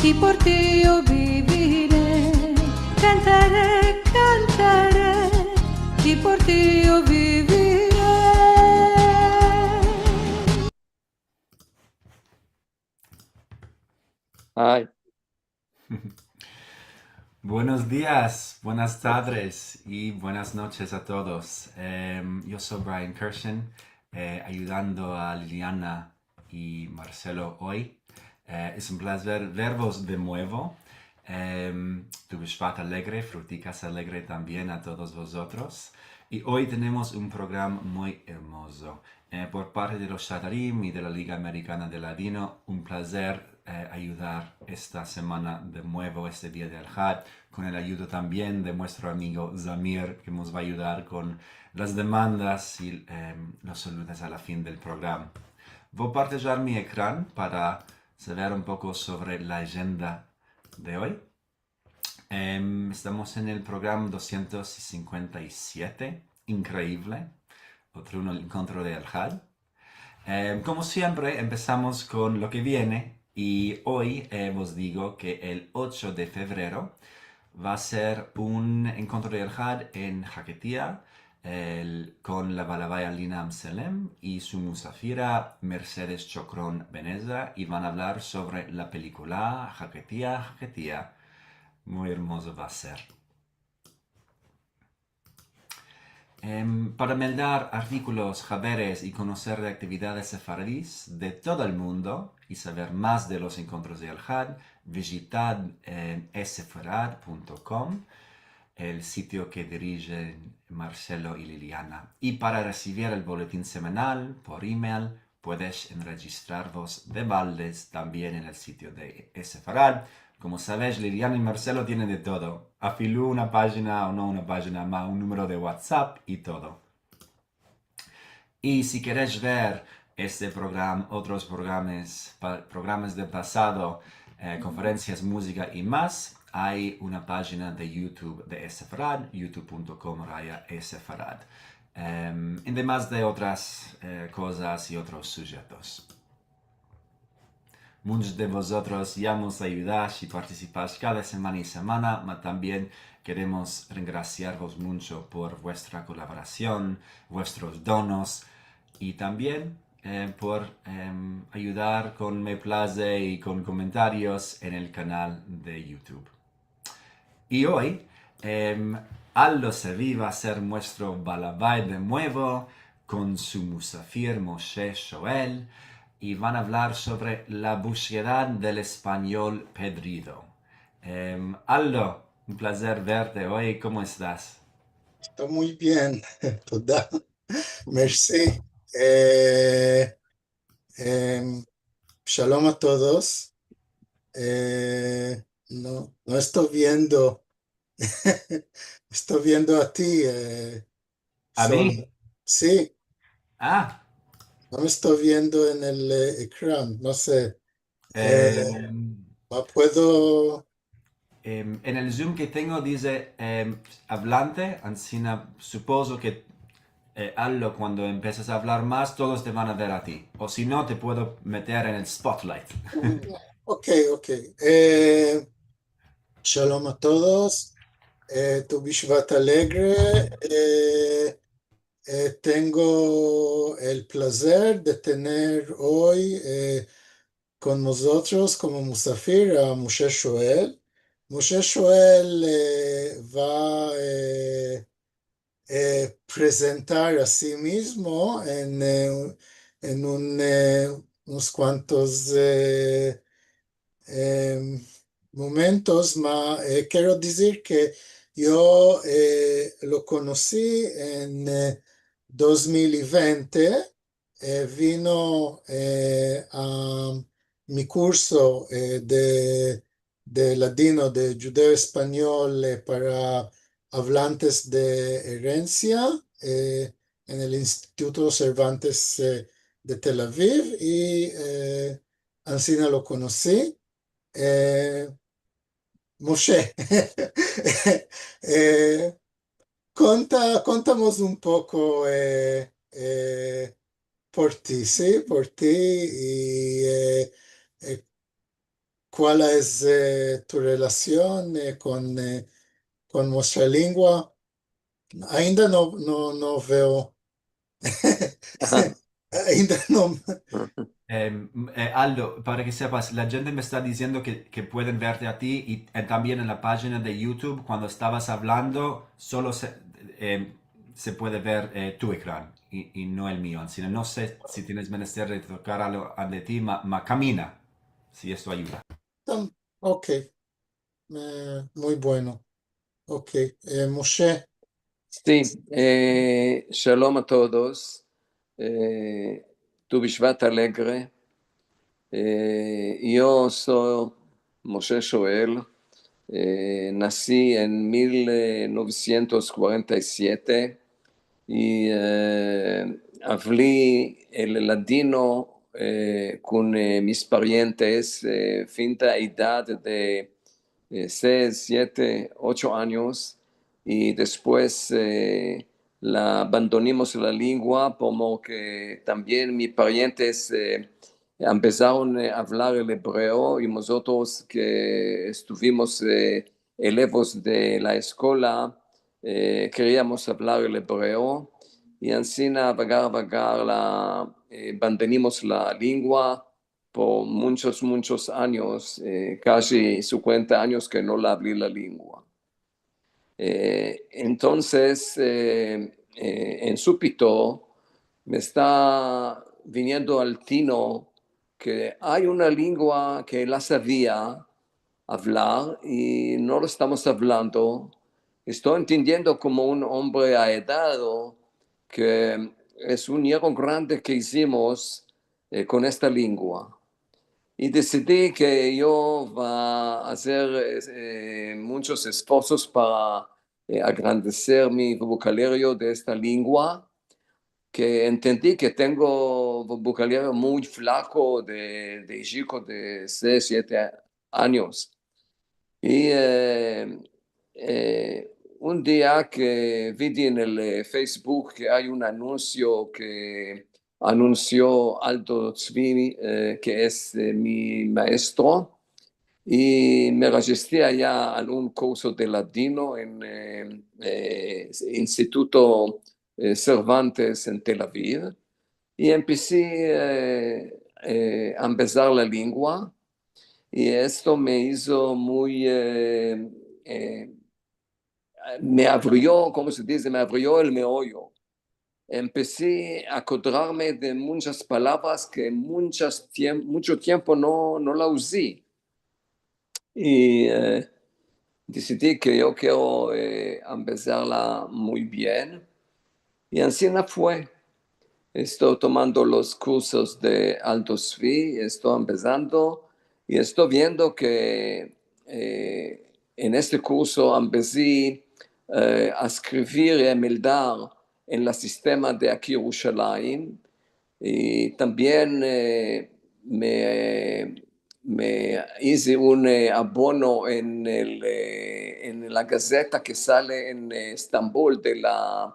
y por ti yo viviré. Cantaré, cantaré y por ti yo viviré. Ay, Buenos días, buenas tardes y buenas noches a todos. Yo soy Brian Kirshen, ayudando a Liliana y Marcelo hoy. Es un placer vervos de nuevo. Tu Bishvat alegre, fruticas alegre también a todos vosotros. Y hoy tenemos un programa muy hermoso. Por parte de los Shatarim y de la Liga Americana de Ladino, un placer ayudar esta semana de nuevo, este día del Had, con el ayuda también de nuestro amigo Zamir, que nos va a ayudar con las demandas y los saludos a la fin del programa. Voy a partillar mi ecran para saber un poco sobre la agenda de hoy. Estamos en el programa 257, increíble, otro encuentro de Al-Had. Como siempre, empezamos con lo que viene y hoy os digo que el 8 de febrero va a ser un encuentro de Al-Had en Jaquetía con la Balabaya Lina Amselem y su musafira Mercedes Chocrón Beneza y van a hablar sobre la película Jaquetía, Jaquetía. Muy hermoso va a ser. Para meldar artículos, haberes y conocer de actividades sefaradís de todo el mundo y saber más de los encuentros de Al-Had, visitad esfarad.com, el sitio que dirigen Marcelo y Liliana. Y para recibir el boletín semanal por email, puedes registraros de baldes también en el sitio de Esfarad. Como sabéis, Liliana y Marcelo tienen de todo. Afilú una página, o no una página, más un número de WhatsApp y todo. Y si queréis ver este programa, otros programas del pasado, conferencias, música y más, hay una página de YouTube de Esfarad, youtube.com/Esfarad. Además de otras cosas y otros sujetos. Muchos de vosotros ya nos ayudáis y participáis cada semana y semana, pero también queremos agradeceros mucho por vuestra colaboración, vuestros donos y también por ayudar con me place y con comentarios en el canal de YouTube. Y hoy, Allo Sevi va a ser nuestro balabay de nuevo con su musafir Moshe Shoel y van a hablar sobre la búsqueda del español pedrido. Aldo, un placer verte hoy. ¿Cómo estás? Está muy bien, toda. Merci. Eh, Shalom a todos. No estoy viendo, estoy viendo a ti. ¿A mí? Sí, Ah, no me estoy viendo en el ecran, no sé. em, ¿Puedo? en el Zoom que tengo dice hablante, Ancina, supongo que Allo, cuando empiezas a hablar más, todos te van a ver a ti. O si no, te puedo meter en el spotlight. Ok, ok. Shalom a todos. Tu Bishvat Alegre. Tengo el placer de tener hoy con nosotros como musafir a Moshe Shoel. Moshe Shoel va a presentar a sí mismo en unos cuantos momentos, ma quiero decir que yo lo conocí en 2020, vino a mi curso de ladino, de judeo español para hablantes de herencia en el Instituto Cervantes de Tel Aviv y así lo conocí. Moshe, eh, contamos un poco por ti, ¿sí? Por ti y ¿cuál es tu relación con nuestra lengua? Ainda no veo, ainda no. Aldo, para que sepas, la gente me está diciendo que pueden verte a ti y también en la página de YouTube, cuando estabas hablando, solo se puede ver tu ecrán y no el mío. Así que no sé si tienes menester de tocar algo de ti, ma camina, si esto ayuda. Ok, muy bueno. Ok, Moshe, Sì, shalom a todos. Tu Bishvat Alegre. Yo soy Moshe Shoel. Nací en 1947 y hablé el ladino con mis parientes fin de edad de 6, 7, 8 años y después la abandonamos la lengua como que también mis parientes empezaron a hablar el hebreo y nosotros que estuvimos elevos de la escuela queríamos hablar el hebreo y así vagar mantenimos la lengua por muchos años, casi 50 años que no la hablé la lengua. Entonces, en súbito me está viniendo al tino que hay una lengua que la sabía hablar y no lo estamos hablando. Estoy entendiendo como un hombre aedado que es un hierro grande que hicimos con esta lengua. Y decidí que yo va a hacer muchos esfuerzos para agrandecer mi vocabulario de esta lengua, que entendí que tengo vocabulario muy flaco de chico de 6, 7 años. Y un día que vi en el Facebook que hay un anuncio que anunció Aldo Tzvi, que es mi maestro, y me registré allá a un curso de latino en Instituto Cervantes en Tel Aviv, y empecé a empezar la lengua. Y esto me hizo muy, me abrió, ¿cómo se dice? Me abrió el meollo. Empecé a acordarme de muchas palabras que mucho tiempo no la usé. Y decidí que yo quiero empezarla muy bien. Y así no fue. Estoy tomando los cursos de Alto Svi, estoy empezando y estoy viendo que en este curso empecé a escribir y a meldar en el sistema de aquí Yerushalayim y también me hice un abono en la gaceta que sale en Estambul de la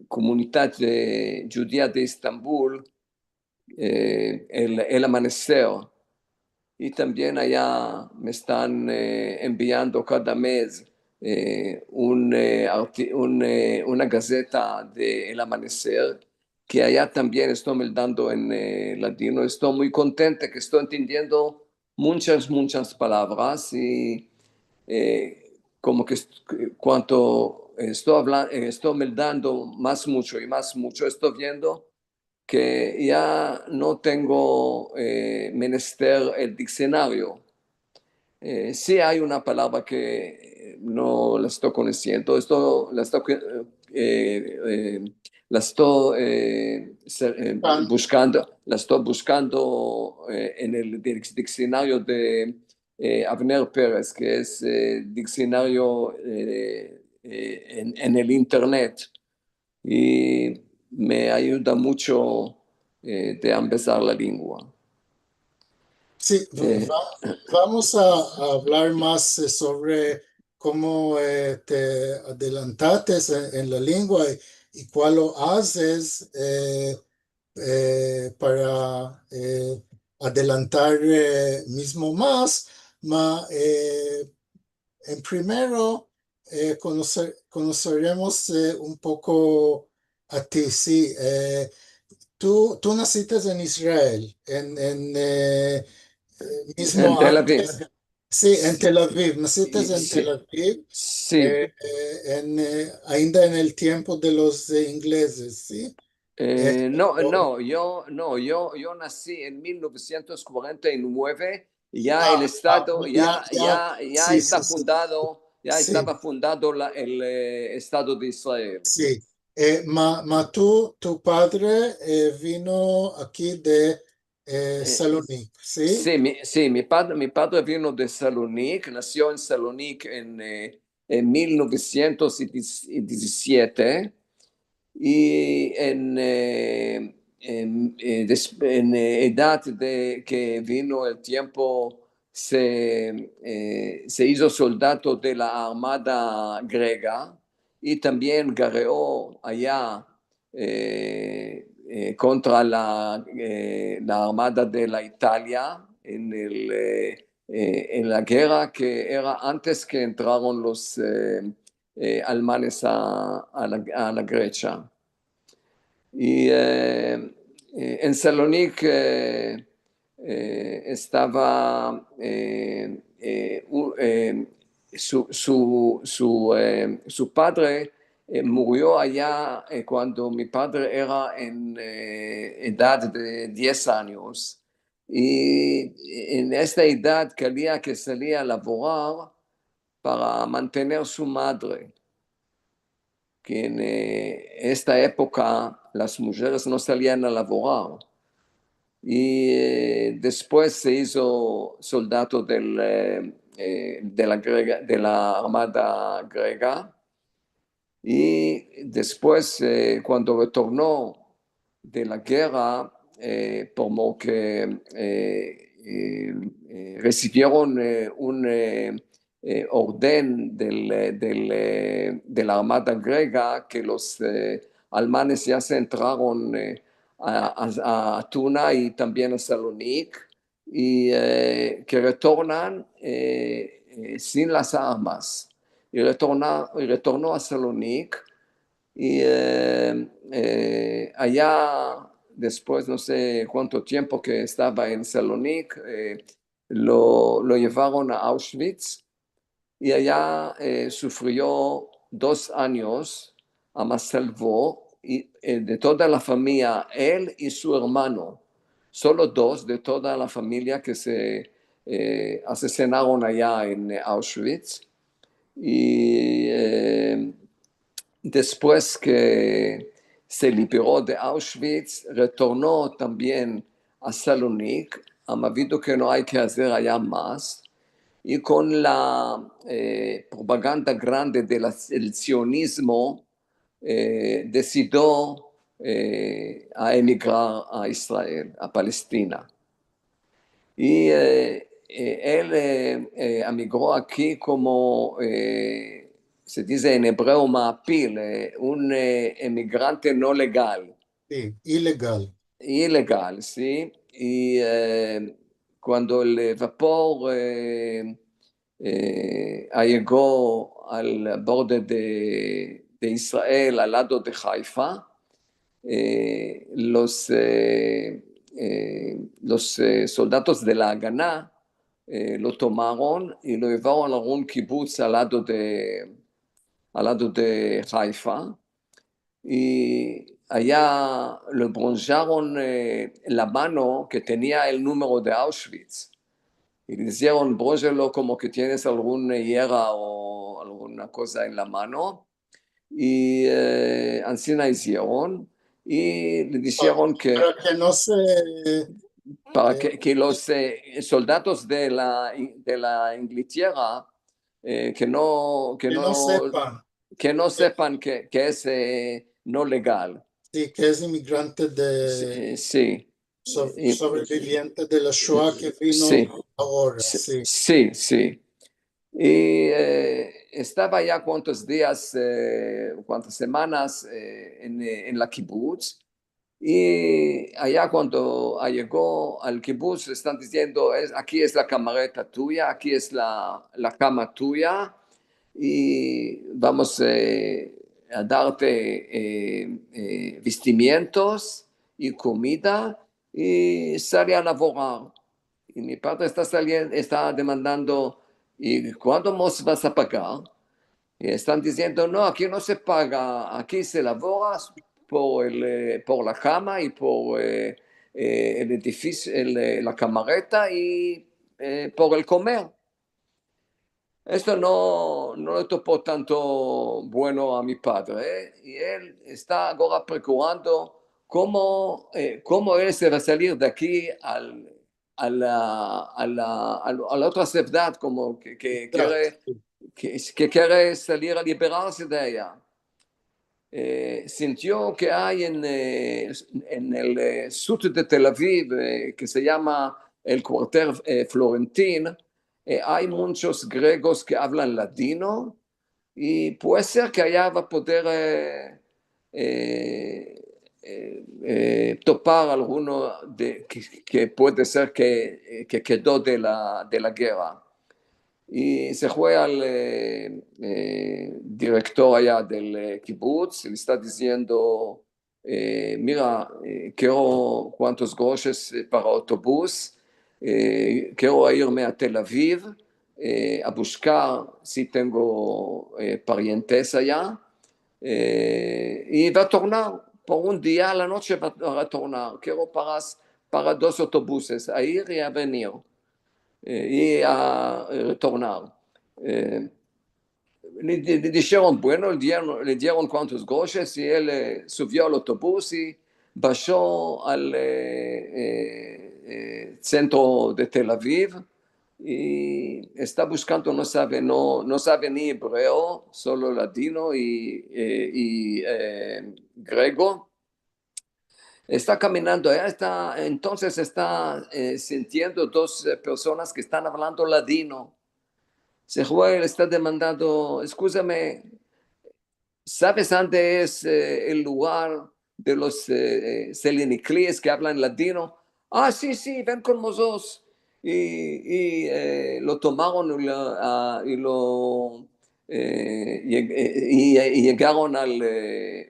comunidad judía de Estambul, el amanecer. Y también allá me están enviando cada mes una gaceta de El Amanecer, que allá también estoy dando en latino. Estoy muy contento que estoy entendiendo muchas palabras y como que cuando estoy hablando, estoy dando mucho y mucho, estoy viendo que ya no tengo menester el diccionario. Sí hay una palabra que no la estoy conociendo, la estoy buscando en el diccionario de Avner Pérez, que es diccionario en el internet. Y me ayuda mucho de empezar la lengua. sí, vamos a hablar más sobre cómo te adelantaste en la lengua y cuál lo haces para adelantar mismo más, en primero conoceremos un poco a ti, sí. Tú naciste en Israel, En mismo Tel Aviv. antes, sí, en Tel Aviv, naciste en Tel Sí, Aviv, sí. ainda en el tiempo de los ingleses, ¿sí? O- Yo nací en 1949, ya el ah, Estado, ya sí, está sí, sí, fundado, ya sí, estaba fundado el Estado de Israel. sí. Tu padre vino aquí de Eh, Salonique, ¿sí? sí, mi padre vino de Salonique, nació en Salonique en 1917 y en edad de que vino el tiempo se hizo soldado de la Armada griega y también guerreó allá contra la Armada de la Italia en la guerra que era antes que entraron los alemanes a la Grecia. Y en Salonique estaba su padre murió allá cuando mi padre era en edad de 10 años. Y en esta edad quería que salía a laborar para mantener su madre, que en esta época las mujeres no salían a laborar. Y después se hizo soldado de la Armada griega. Y después, cuando retornó de la guerra, como que recibieron un orden de la Armada griega que los alemanes ya se entraron a Tuna y también a Salonique y que retornan sin las armas y retornó a Salonique y allá después no sé cuánto tiempo que estaba en Salonique lo llevaron a Auschwitz y allá sufrió 2 años a salvo y, de toda la familia, él y su hermano, solo dos de toda la familia que se asesinaron allá en Auschwitz. Y después que se liberó de Auschwitz, retornó también a Salonique, habido que no hay que hacer allá más, y con la propaganda grande del sionismo, decidió a emigrar a Israel, a Palestina. Y él emigró aquí como se dice en hebreo ma'apil, un emigrante no legal, Sí, ilegal. ilegal, ¿sí? Y cuando el vapor llegó al borde de Israel, al lado de Haifa, los soldados de la Haganah lo tomaron y lo llevaron a un kibutz al lado de Haifa y allá le broncearon la mano que tenía el número de Auschwitz y le dijeron bróncelo como que tienes alguna hiera o alguna cosa en la mano y así la hicieron y le dijeron que Para que no se, para eh, que los soldados de la Inglaterra que no sepan, que no eh, sepan que es no legal. sí, que es inmigrante Sí, sobreviviente de la Shoah que vino sí, ahora, sí, sí. sí, sí. Y estaba ya cuántos días, cuántas semanas en la kibutz Y allá cuando llegó al kibutz, le están diciendo, aquí es la camareta tuya, aquí es la cama tuya, y vamos a darte vestimientos y comida, y sale a laborar. Y mi padre está demandando, ¿y cuándo nos vas a pagar? Y están diciendo, no, aquí no se paga, aquí se labora por la cama y por el edificio, la camareta y por el comer. Esto no le topó tanto bueno a mi padre, y él está ahora procurando cómo él se va a salir de aquí a la otra ciudad, como que quiere salir a liberarse de ella. Sintió que hay en el sur de Tel Aviv, que se llama el cuartel florentín, hay muchos griegos que hablan latino, y puede ser que allá va a poder topar alguno que puede ser que quedó de la guerra. Y se fue al director allá del kibutz, le está diciendo, mira, quiero cuántos groches para autobús, quiero irme a Tel Aviv a buscar si tengo parientes allá, y va a tornar por un día a la noche, va a tornar, quiero para 2 autobuses, a ir y a venir. Y a retornar. Le dijeron, bueno, le dieron cuantos groches, y él subió al autobús y bajó al centro de Tel Aviv, y está buscando, no sabe ni hebreo, solo latino y griego. Está caminando, entonces está sintiendo 2 personas que están hablando ladino. Se fue, le está demandando, escúchame, ¿sabes dónde es el lugar de los seleniclíes que hablan ladino? Ah, sí, ven con nosotros. Y lo tomaron y llegaron al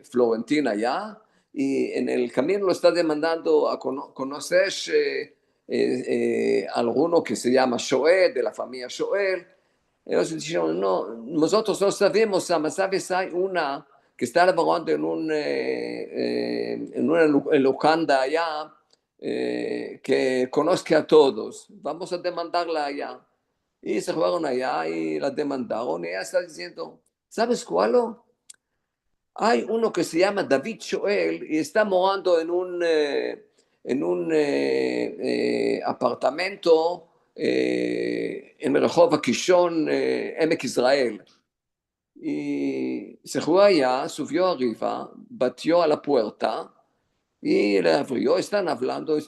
Florentín allá, y en el camino lo está demandando a conocer alguno que se llama Shoel, de la familia Shoel. Ellos dijeron, no, nosotros no sabemos, ¿sabes? Hay una que está laborando en una locanda allá, que conozca a todos, vamos a demandarla allá. Y se fueron allá y la demandaron, y ella está diciendo, ¿sabes cuál? Hay uno que se llama David Shoel y está morando en un apartamento en Rehov Kishon, Emek Israel. Y se fue allá, subió arriba, batió a la puerta y le abrió, están hablando,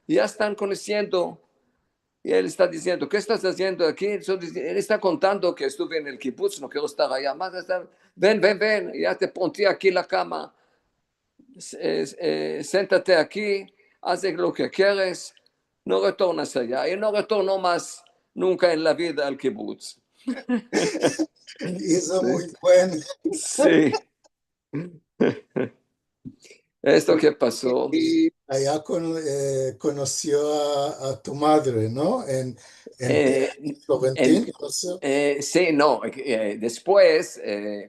ya están conociendo. Y él está diciendo, ¿qué estás haciendo aquí? Él está contando que estuve en el kibutz, no quiero estar allá más. Ven, ya te ponté aquí la cama, siéntate aquí, haz lo que quieres, no retornas allá. Y no retornó más nunca en la vida al kibutz. Hizo muy bueno. Sí. Esto que pasó. Y allá conoció a tu madre, ¿no? En Florentín, ¿conoció? Sí, no. Después,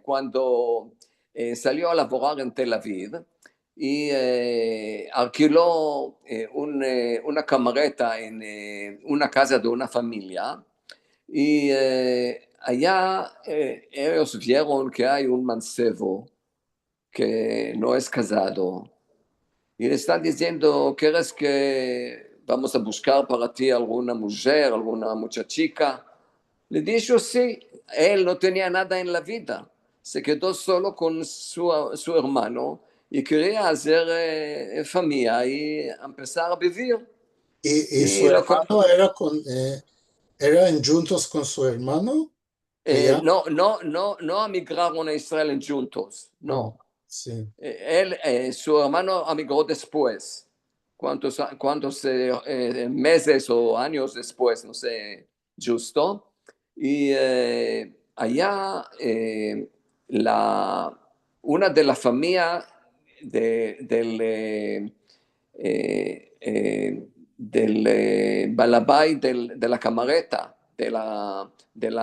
cuando salió a laborar en Tel Aviv y alquiló una camareta en una casa de una familia, y allá ellos vieron que hay un mancebo que no es casado, y le están diciendo, ¿quieres que vamos a buscar para ti alguna mujer, alguna muchachica? Le dijo sí, él no tenía nada en la vida, se quedó solo con su hermano y quería hacer familia y empezar a vivir. Y su hermano eran juntos con su hermano. No emigraron a Israel juntos, no. sí. Su hermano emigró después, cuántos meses o años después, no sé, justo. Y allá una de las familias del balabay de la camareta, del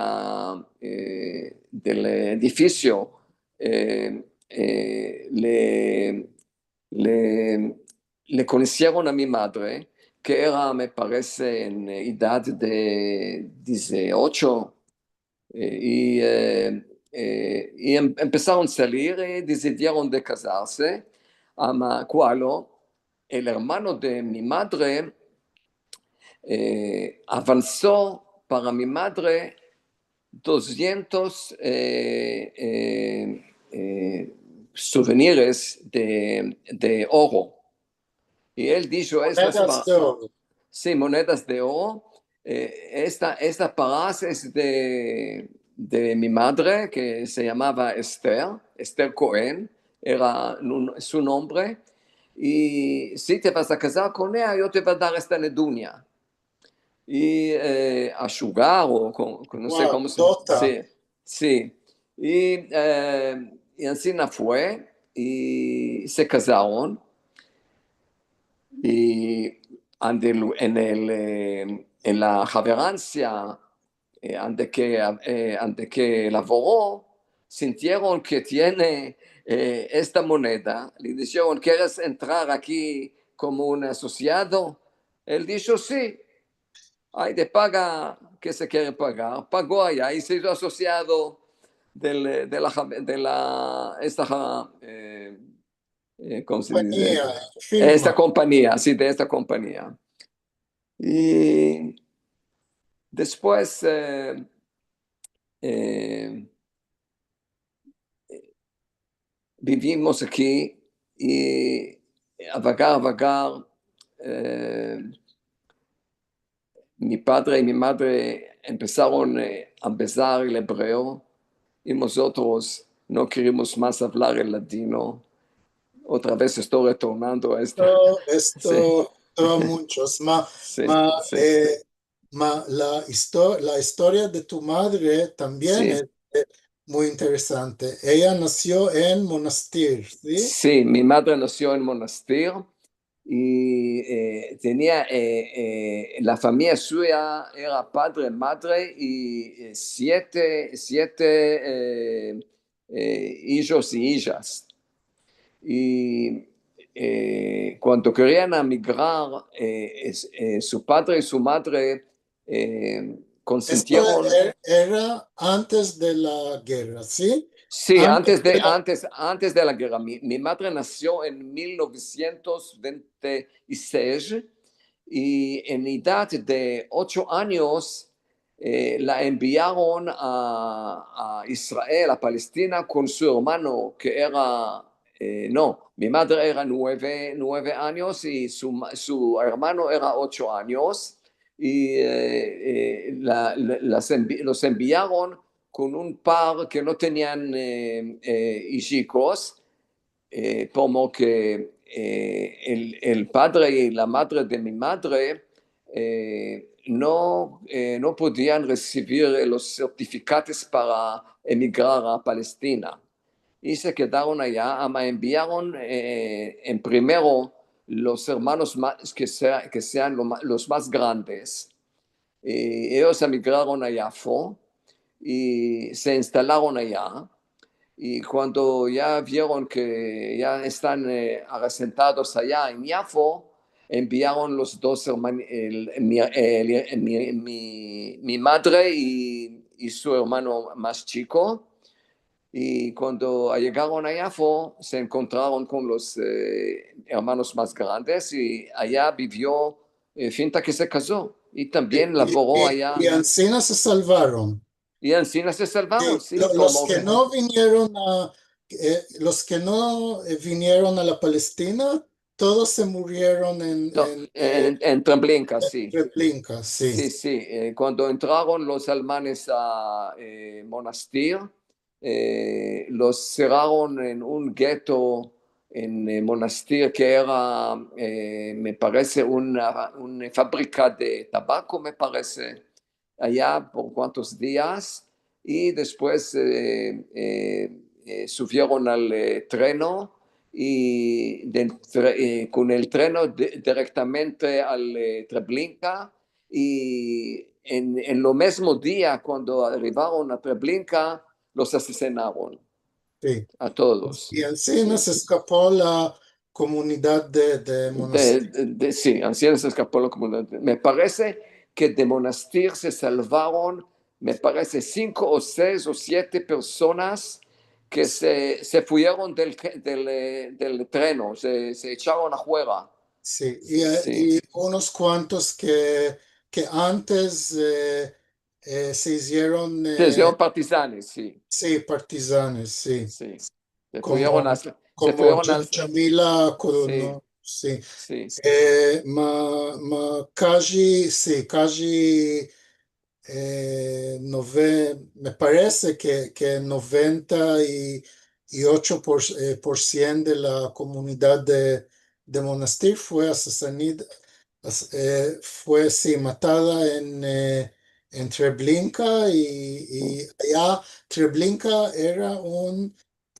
edificio, le, le conocieron a mi madre, que era, me parece, en edad de 18, y empezaron a salir y decidieron de casarse, a cual el hermano de mi madre avanzó para mi madre 200 souvenirs de oro. Y él dijo, Monedas de oro. sí, monedas de oro. Esta paraza es de mi madre, que se llamaba Esther Cohen, era su nombre. Y si te vas a casar con ella, yo te voy a dar esta nedunia. Y a Sugar, no sé Wow, cómo se dice. Dota. Sí, sí. Y así fue, y se casaron. Y en la javerancia, ante que lavoró, sintieron que tiene esta moneda. Le dijeron, ¿quieres entrar aquí como un asociado? Él dijo, sí. Hay de paga que se quiere pagar. Pagó allá y se hizo asociado ¿cómo se dice? Compañía, Esta firma. compañía, sí, de esta compañía. Y después eh, vivimos aquí y a vagar, mi padre y mi madre empezaron a empezar el hebreo y nosotros no queríamos más hablar el latino. Otra vez estoy retornando a esta. Sí, Esto muchos. sí, sí, La historia de tu madre también sí. es muy interesante. Ella nació en Monastir, ¿sí? Sí, mi madre nació en Monastir y la familia suya era padre, madre y siete hijos y hijas. Y cuando querían emigrar, su padre y su madre Esto consintieron. era antes de la guerra, ¿sí? Sí, Antes de la... antes de la guerra. Mi madre nació en 1926 y en edad de 8 años la enviaron a Israel, a Palestina, con su hermano que era, no, mi madre era 9 años y su hermano era 8 años y los enviaron con un par que no tenían hijos, como que el padre y la madre de mi madre no podían recibir los certificados para emigrar a Palestina. Y se quedaron allá, me enviaron en primero los hermanos que sean los más grandes. Ellos emigraron a Yafo y se instalaron allá. Y cuando ya vieron que ya están asentados allá en Yafo, enviaron los dos hermanos, mi madre y su hermano más chico. Y cuando llegaron a Yafo, se encontraron con los hermanos más grandes y allá vivió Finta, que se casó y también laboró allá. Y ancianas se salvaron. Y encima se salvaron, Sí, sí, los como que no vinieron los que no vinieron a la Palestina, todos se murieron en Treblinka, sí. Treblinka, sí. Sí, sí. Cuando entraron los alemanes a Monastir, los cerraron en un gueto en Monastir que era, me parece, una fábrica de tabaco, me parece, allá por cuantos días, y después subieron al treno y con el treno directamente al Treblinka, y en lo mismo día cuando arribaron a Treblinka los asesinaron Sí. a todos. Y así Sí. nos escapó la comunidad de Monastir. Sí, así se escapó la comunidad. Me parece que de Monastir se salvaron, me parece, 5 o 6 o 7 personas que se fueron del treno, se echaron afuera. Sí, Sí, y unos cuantos que antes se hicieron, se hicieron partisanes, sí, sí, partisanes, sí, sí. Se fueron, como, se como fueron al, Jamila sí, Coronó, sí. sí, Ma Kaji, sí, Kaji, me parece que 98% de la comunidad de Monastir fue asesinada, fue sí, matada en Treblinka y allá Treblinka era un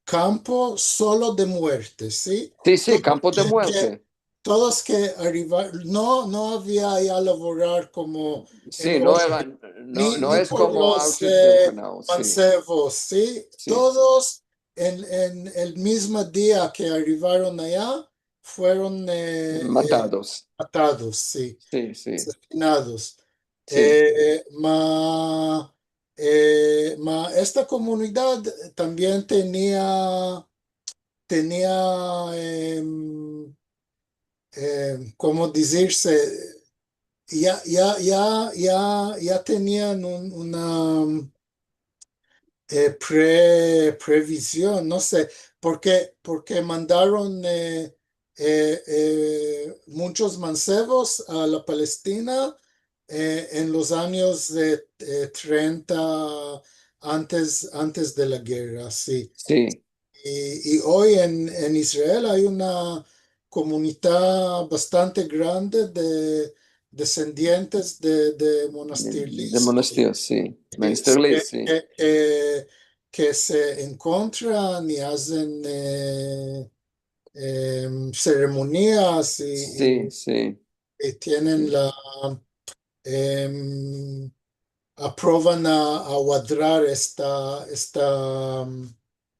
campo solo de muerte, ¿sí? sí, sí, campos de muerte. Todos que arribaron, no había allá laborar como en Sí, no era, Auschwitz, no ni es por como los Auschwitz-Birkenau, sí, mancebos, ¿sí? sí, Todos en el mismo día que arribaron allá fueron matados, matados, sí, sí, sí, asesinados. sí, Ma esta comunidad también tenía ¿cómo decirse? Ya tenían una previsión, no sé, porque mandaron muchos mancebos a la Palestina en los años de 30 antes de la guerra, sí. sí, Y hoy en Israel hay una comunidad bastante grande de descendientes de de monastirlis monasterio, sí, que, Meisterlich, sí, que se encuentran y hacen ceremonias sí, sí, y tienen sí, em, aprueban a guardar este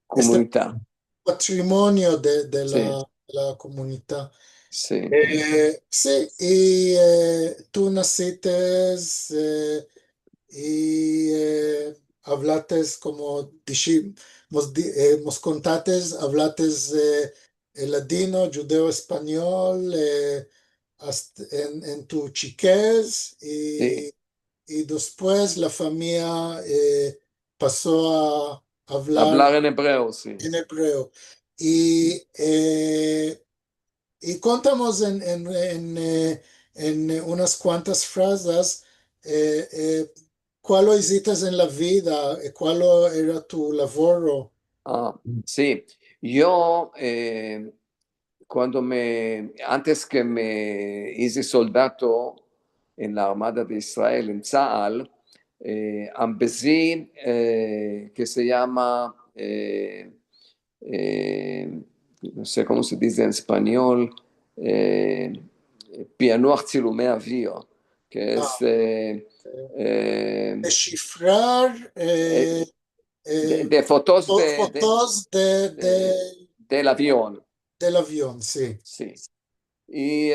comunidad, patrimonio de sí, la comunidad. sí, Sí, y tú naciste y hablates como nos contates, hablates el ladino, judeo, español en tu chiquez sí, y después la familia pasó a hablar hablar en hebreo, sí. en hebreo. Y, y contamos en unas cuantas frases cuál lo hiciste en la vida, cuál era tu labor. Ah, sí, yo antes que me hice soldado en la Armada de Israel, en Tzahal, empecé, que se llama, eh, no sé cómo se dice en español, eh, Pianuach Tzilumei Avio, que es Ah, descifrar eh, eh, de fotos fotos del avión, del avión, sí. sí. Y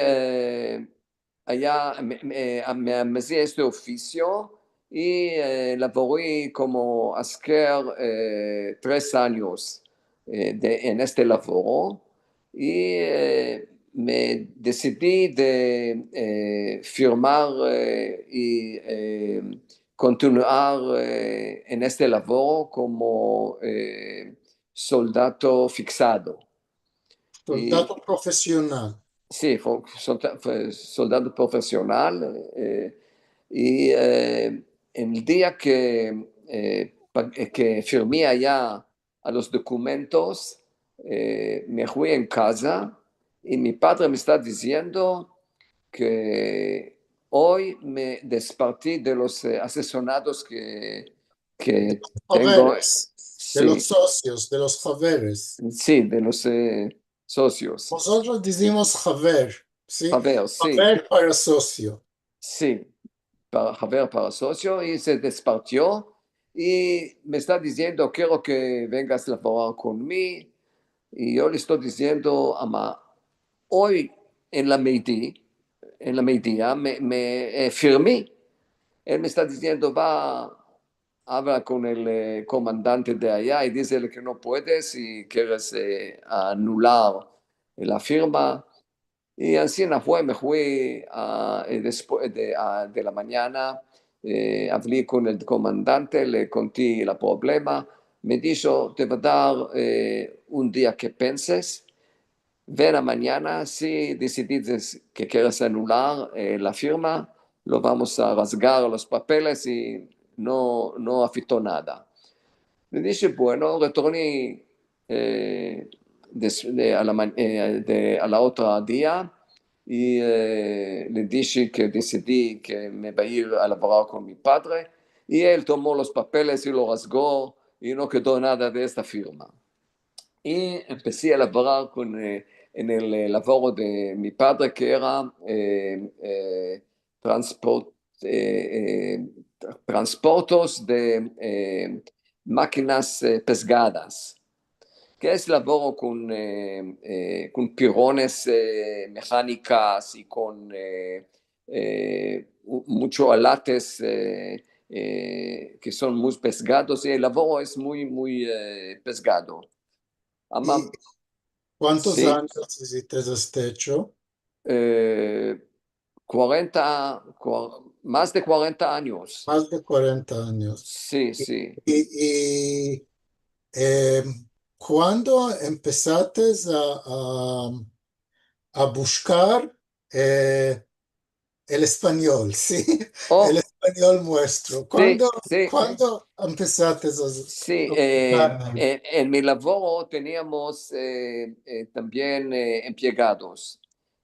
allá me hacía este oficio y laboré como asker 3 años en este laboro y me decidí de firmar y continuar en este laboro como soldado fixado. Y Soldado profesional. sí, fue soldado profesional y el día que que firmé allá a los documentos, me fui en casa y mi padre me está diciendo que hoy me despartí de los asesonados que tengo. Haveres, de los Sí, socios, de los haveres. sí, de los socios. Nosotros decimos haver, ¿sí? A ver, sí, Haver para socio. sí, para socio y se despartió y me está diciendo, quiero que vengas a laborar conmigo. Y yo le estoy diciendo, ama, hoy en la media me firmé. Él me está diciendo, va, habla con el comandante de allá y dice que no puedes si quieres anular la firma. Y así me fui después de la mañana, hablé con el comandante, le conté el problema, me dijo, te va a dar un día que penses, ven a mañana, si decidís que quieres anular la firma, lo vamos a rasgar los papeles y no afectó nada. Le dije, bueno, retorné a la otra día y le dije que decidí que me iba a ir a laborar con mi padre y él tomó los papeles y lo rasgó y no quedó nada de esta firma. Y empecé a laborar en el laboro de mi padre que era transportos de máquinas pesgadas, que es laboro con pirones mecánicas y con muchos alates que son muy pesgados y el laboro es muy pesgado. ¿Y cuántos Sí, años hiciste este hecho? eh, más de 40 años. Más de 40 años. Sí, sí. Y eh, ¿cuándo empezaste a buscar el español, sí? El Oh, español nuestro. sí, ¿Cuándo, sí, cuándo empezaste sí. a buscar? En mi laboro teníamos también empleados.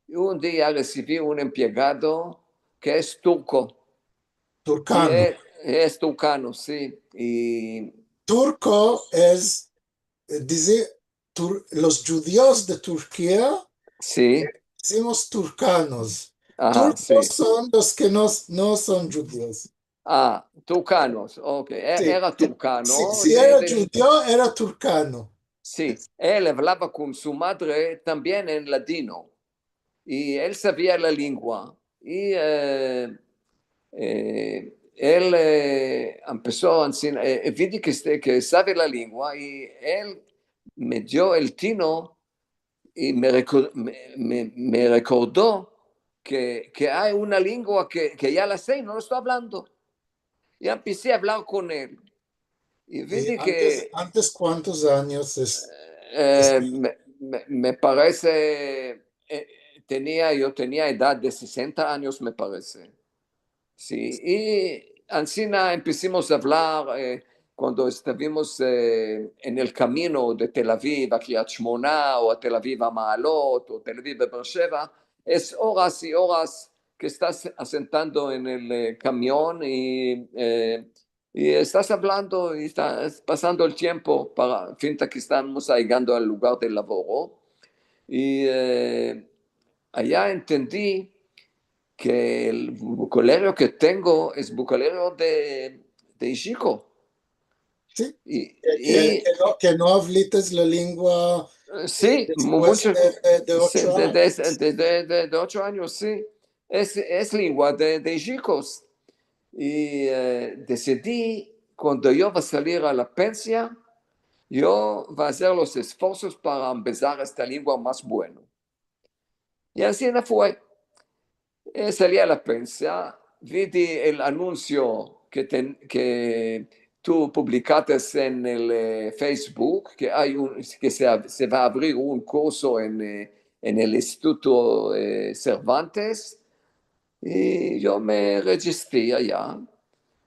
Y un día recibí un empleado que es turco. Y Turcano. él es turcano, sí. Y Turco es, dice, los judíos de Turquía sí, decimos turcanos. ajá, Turcos sí. son los que no son judíos. Ah, turcanos, ok. Sí, Era turcano. si era judío, era turcano. Sí, él hablaba con su madre también en latino y él sabía la lengua. Y él empezó a enseñar, vi que sabe la lengua y él me dio el tino y me recordó que hay una lengua que ya la sé y no lo estoy hablando. Y empecé a hablar con él. Y Y vi que antes ¿cuántos años es- me parece, yo tenía edad de 60 años, me parece. Sí, y Ancina empezamos a hablar cuando estuvimos en el camino de Tel Aviv a Kiryat Shmona o a Tel Aviv a Maalot o Tel Aviv a Beersheba. Es horas y horas que estás asentando en el camión y estás hablando y estás pasando el tiempo para finta que estamos llegando al lugar del laboro. Y allá entendí que el vocabulario que tengo es vocabulario de chico. sí? Y, Que, y que no hablites la lengua sí, después de sí, 8 años. de 8 años, sí. Es lengua de chicos. Y decidí, cuando yo va a salir a la pensia, yo voy a hacer los esfuerzos para empezar esta lengua más bueno. Y así no fue. Salí a la prensa, vidi el anuncio que tú publicaste en el Facebook, que se va a abrir un curso en el Instituto Cervantes, y yo me registré allá.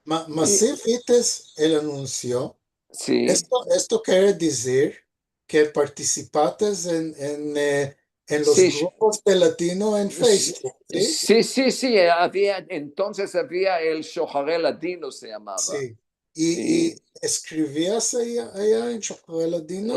Mas si vites el anuncio, Sí, esto quiere decir que participates en los sí, grupos de latino en Facebook, ¿sí? sí, entonces había el Shoharé Latino se llamaba. Sí. ¿Y Y, escribías allá en Chocorel Latino?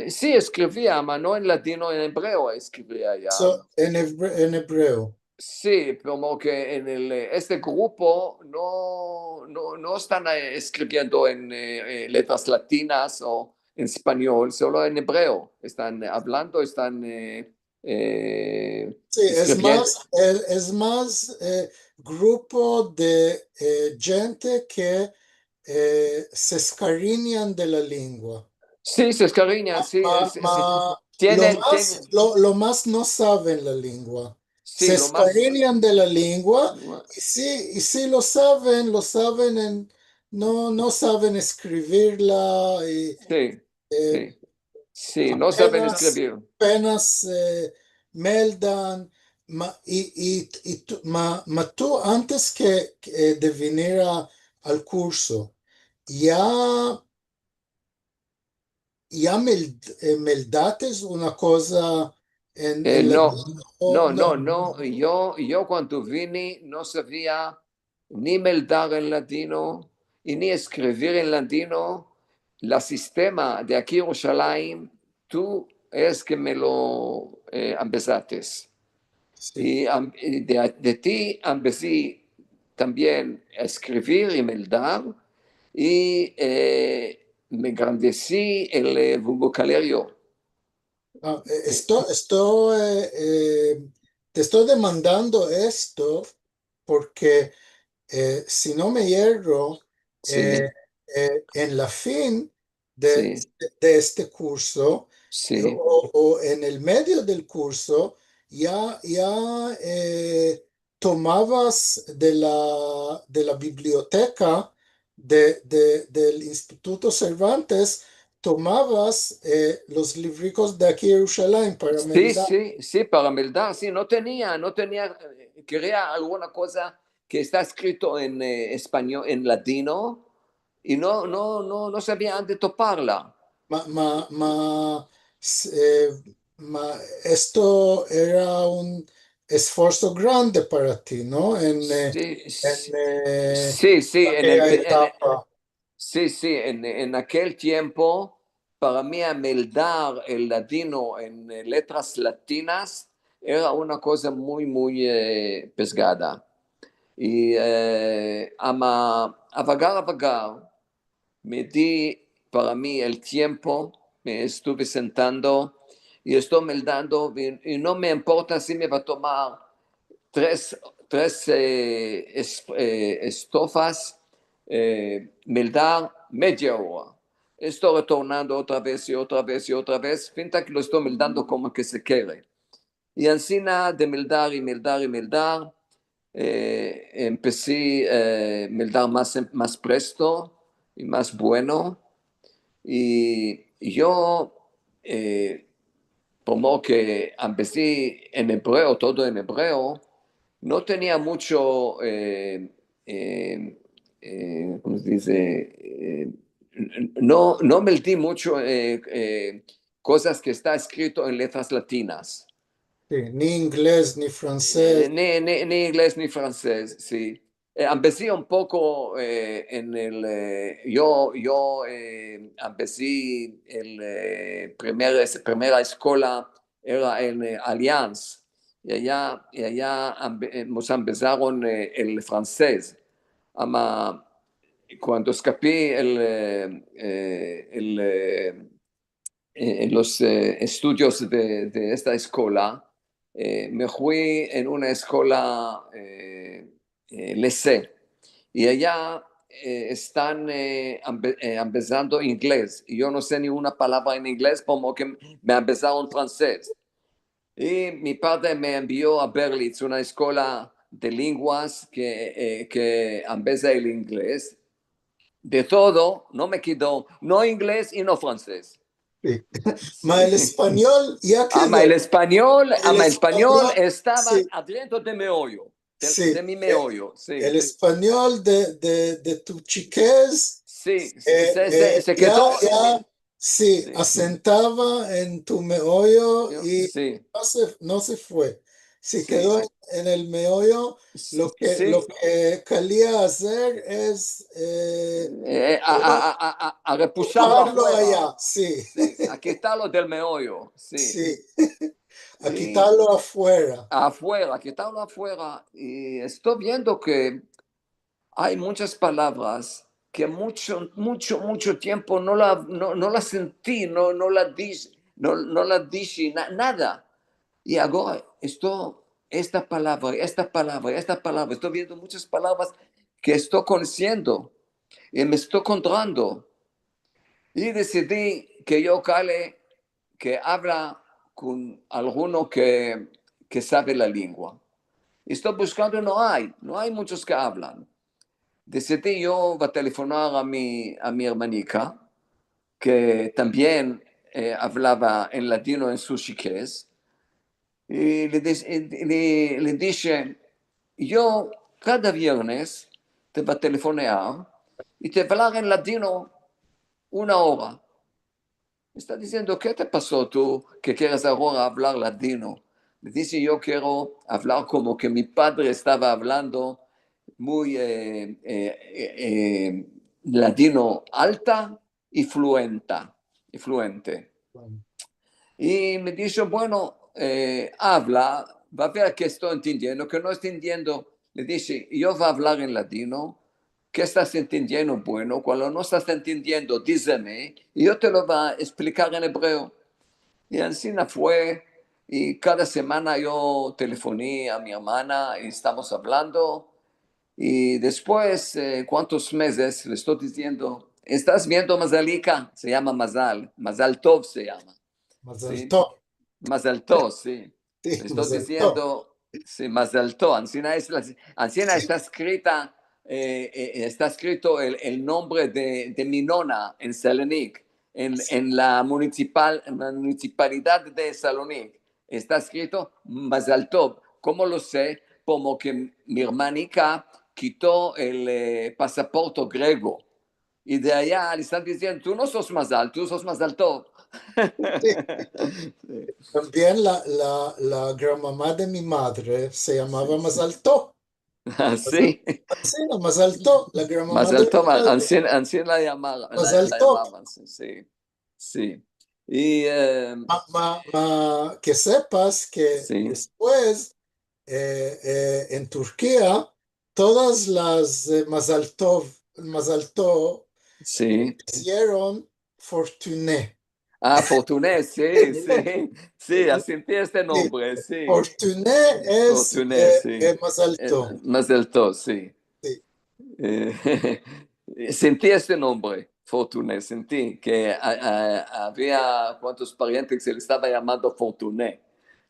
sí, escribía, pero no en latino, en hebreo escribía ya. En hebreo. Sí, como que este grupo no están escribiendo en letras latinas o en español, solo en hebreo. Están hablando, están Sí, escribiendo. es más grupo de gente que se escariñan de la lengua. Sí, se escariñan, sí, tienen, Lo más no saben la lengua. Se sí, lo más, escariñan de la lengua y sí lo saben no saben escribirla y sí, eh, sí, sí, no saben apenas, escribir. apenas meldan. Ma tú antes que de venir al curso, ya meldates una cosa en No, latino. No, no. Yo cuando vine no sabía ni meldar en latino y ni escribir en latino. La sistema de aquí Jerusalén, tú es que me lo empezaste. sí. Y de ti empecé también a escribir y meldar y me engrandecí el vocabulario. Te estoy demandando esto porque si no me hierro, eh, Sí, en la fin de, sí. de este curso Sí, o en el medio del curso, ya tomabas de la biblioteca del Instituto Cervantes, tomabas los libricos de aquí de Jerusalén para meldar. sí, para Meldar, sí, no tenía, quería alguna cosa que está escrito en español, en latino, y no sabía antes toparla. Ma, ma, ma, s- eh, Esto era un esfuerzo grande para ti, ¿no? Sí, En, sí, aquella etapa. sí, en aquel tiempo, para mí, Meldar el latino en letras latinas era una cosa muy pesada. Y a vagar, me di para mí el tiempo, me estuve sentando y estoy meldando y no me importa si me va a tomar tres estofas, meldar media hora. Estoy retornando otra vez y otra vez y otra vez, finta que lo estoy meldando como que se quiere. Y encima de meldar y meldar y meldar, empecé a meldar más presto y más bueno. Y yo, como que empecé en hebreo, todo en hebreo, no tenía mucho, ¿cómo se dice? No meldí mucho cosas que está escrito en letras latinas. Sí, ni inglés ni francés. Ni inglés ni francés, sí. Empecé un poco yo empecé primera escuela era en Allianz y allá nos empezaron el francés. Ama, cuando escapé en los estudios de esta escuela, me fui en una escuela Lessé y allá están empezando inglés y yo no sé ni una palabra en inglés como que me empezaron francés. Y mi padre me envió a Berlitz, una escuela de lenguas que empieza el inglés. De todo, no me quedó no inglés y no francés. Sí. Ma el Sí. español ya Ama quedó. el español, El ama el español español, estaba sí, adentro de mi hoyo. Sí, de mi meollo, sí. el español de tu chiquez Sí, se quedó. sí, Sí, asentaba en tu meollo y sí, no se fue. Sí, sí, quedó en el meollo. Lo sí. que quería hacer es A repulsarlo empujarlo afuera, allá, sí, sí, a quitarlo del meollo, sí. sí, a Y quitarlo afuera. afuera, a quitarlo afuera. Y estoy viendo que hay muchas palabras que mucho tiempo no la sentí, no la dije, no la dije, nada. Y ahora esta palabra, estoy viendo muchas palabras que estoy conociendo y me estoy encontrando. Y decidí que yo cale, que habla con alguno que sabe la lengua. Estoy buscando, no hay muchos que hablan. Decidí yo va a telefonar a mi hermanica, que también hablaba en latino en su chiquez, y le dije, yo cada viernes te va a telefonear y te va a hablar en latino 1 hora. Está diciendo, ¿qué te pasó tú que quieres ahora hablar latino? Le dice, yo quiero hablar como que mi padre estaba hablando muy latino alta y fluente. Y me dijo, bueno, habla, va a ver que estoy entendiendo, que no estoy entendiendo. Le dije, yo voy a hablar en latino, ¿qué estás entendiendo? Bueno, cuando no estás entendiendo, díseme, y yo te lo voy a explicar en hebreo. Y así fue, y cada semana yo telefoné a mi hermana y estamos hablando. Y después, ¿cuántos meses? Le estoy diciendo, ¿estás viendo Mazalika? Se llama Mazal Tov se llama. Mazal ¿Sí? tov, Mazal Tov, sí. sí, Le estoy mazal tov. diciendo, sí, Mazal Tov. Ancina está escrita, está escrito el nombre de mi nona en Salonic, en la municipalidad de Salonic. Está escrito Mazal Tov. ¿Cómo lo sé? Como que mi hermanica quitó el pasaporte griego. Y de allá le están diciendo, tú no sos Mazal, tú sos Mazal Tov. Sí. También la granmamá de mi madre se llamaba Sí. Mazaltó. Sí, Sí, la Mazaltó, la granmamá de Mazal mi Tov, madre, ancien la Mazaltó. llamaban, sí, sí. Y Que sepas que sí, después en Turquía todas las Mazaltó sí. hicieron Fortuné. Ah, Fortuné, sí, sí, sí, asentí este Sí, nombre, sí. Fortuné es Fortuné, sí. Mazaltó. Mazal Tov, sí. Sí, Eh, sentí este nombre, Fortuné, sentí que había cuantos parientes que se le estaba llamando Fortuné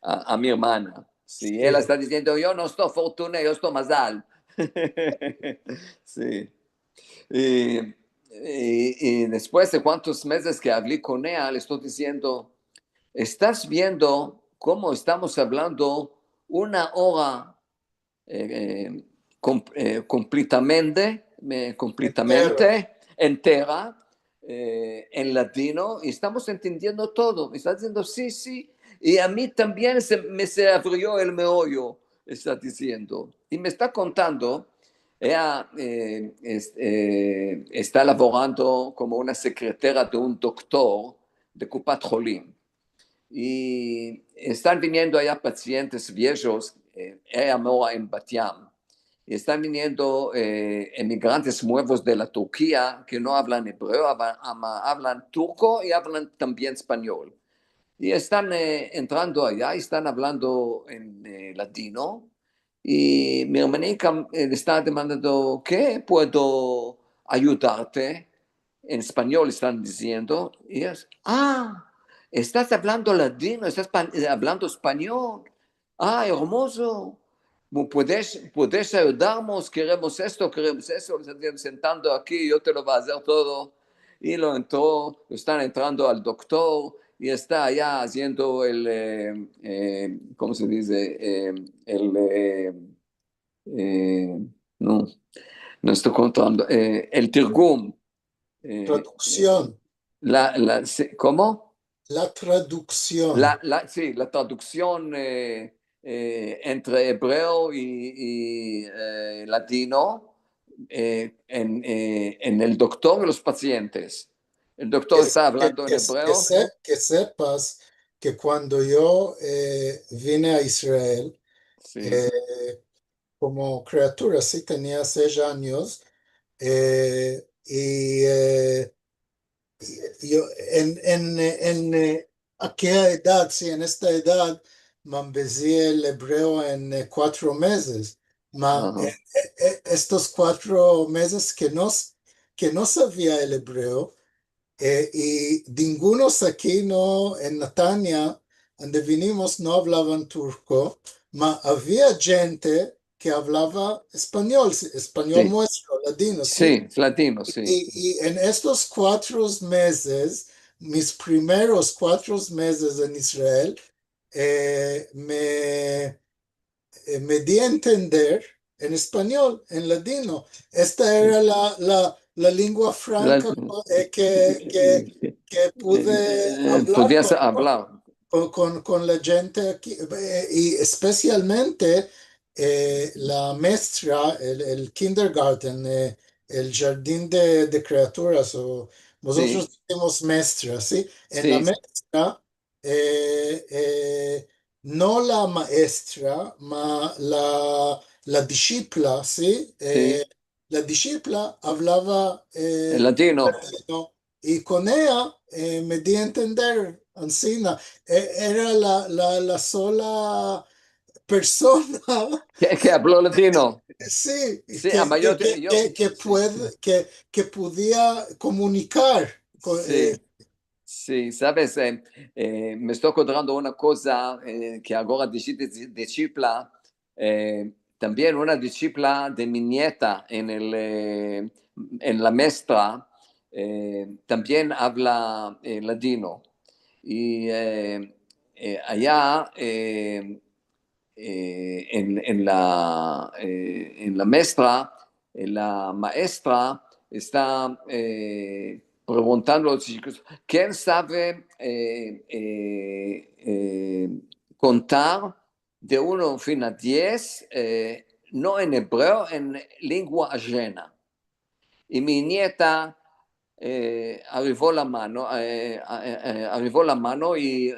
a mi hermana. Sí, él sí. está diciendo, yo no estoy Fortuné, yo estoy Mazal. Sí. Y, y después de cuántos meses que hablé con ella, le estoy diciendo, estás viendo cómo estamos hablando 1 hora completamente, Entero. entera en latino y estamos entendiendo todo. Me está diciendo, sí, sí. Y a mí también se abrió el meollo, está diciendo. Y me está contando, ella está laborando como una secretaria de un doctor de Kupat Jolim y están viniendo allá pacientes viejos, ella mora en Batiam, y están viniendo emigrantes nuevos de la Turquía que no hablan hebreo, hablan turco y hablan también español. Y están entrando allá y están hablando en latino. Y mi hermanica le está demandando, ¿qué puedo ayudarte? En español están diciendo. Y es, estás hablando latino, estás hablando español. Ah, hermoso. ¿Puedes ayudarnos? Queremos esto, queremos eso. Sentando aquí, yo te lo voy a hacer todo. Y están entrando al doctor y está allá haciendo ¿cómo se dice? eh, no, no estoy contando, el Tirgum. Traducción, ¿Cómo? la traducción. Sí, la traducción entre hebreo y latino en el doctor y los pacientes. El doctor está hablando en hebreo. Que sepas que cuando yo vine a Israel, Sí, como criatura, sí tenía 6 años, yo en aquella edad, sí, en esta edad, me empecé el hebreo en 4 meses. ajá, Estos 4 meses que no sabía el hebreo, y ninguno aquí no, en Natania, donde vinimos, no hablaban turco, había gente que hablaba español, español sí, nuestro, latino, ¿sí? sí, latino, sí, Y en estos 4 meses, mis primeros 4 meses en Israel, me di a entender en español, en latino. Esta era la lengua La- franca que pude hablar podías hablar, con la gente aquí, y especialmente la maestra, el kindergarten, el jardín de criaturas, o nosotros sí, tenemos maestra, ¿sí? En la sí, maestra, no la maestra, la discípula, ¿sí? sí, La discípula hablaba el latino. latino, y con ella me di a entender, Ancina, era la sola persona, Que habló latino. sí, Sí, a mayor, sí, que podía comunicar. sí, sì, sabes, mi sto acordando una cosa che ahora discipla, también una discipla de mi nieta en la maestra, también habla latino. Y allá en la maestra, la maestra está preguntando a los chicos, ¿quién sabe contar de 1 fin a 10, no en hebreo, en lengua ajena? Y mi nieta arrivò la mano y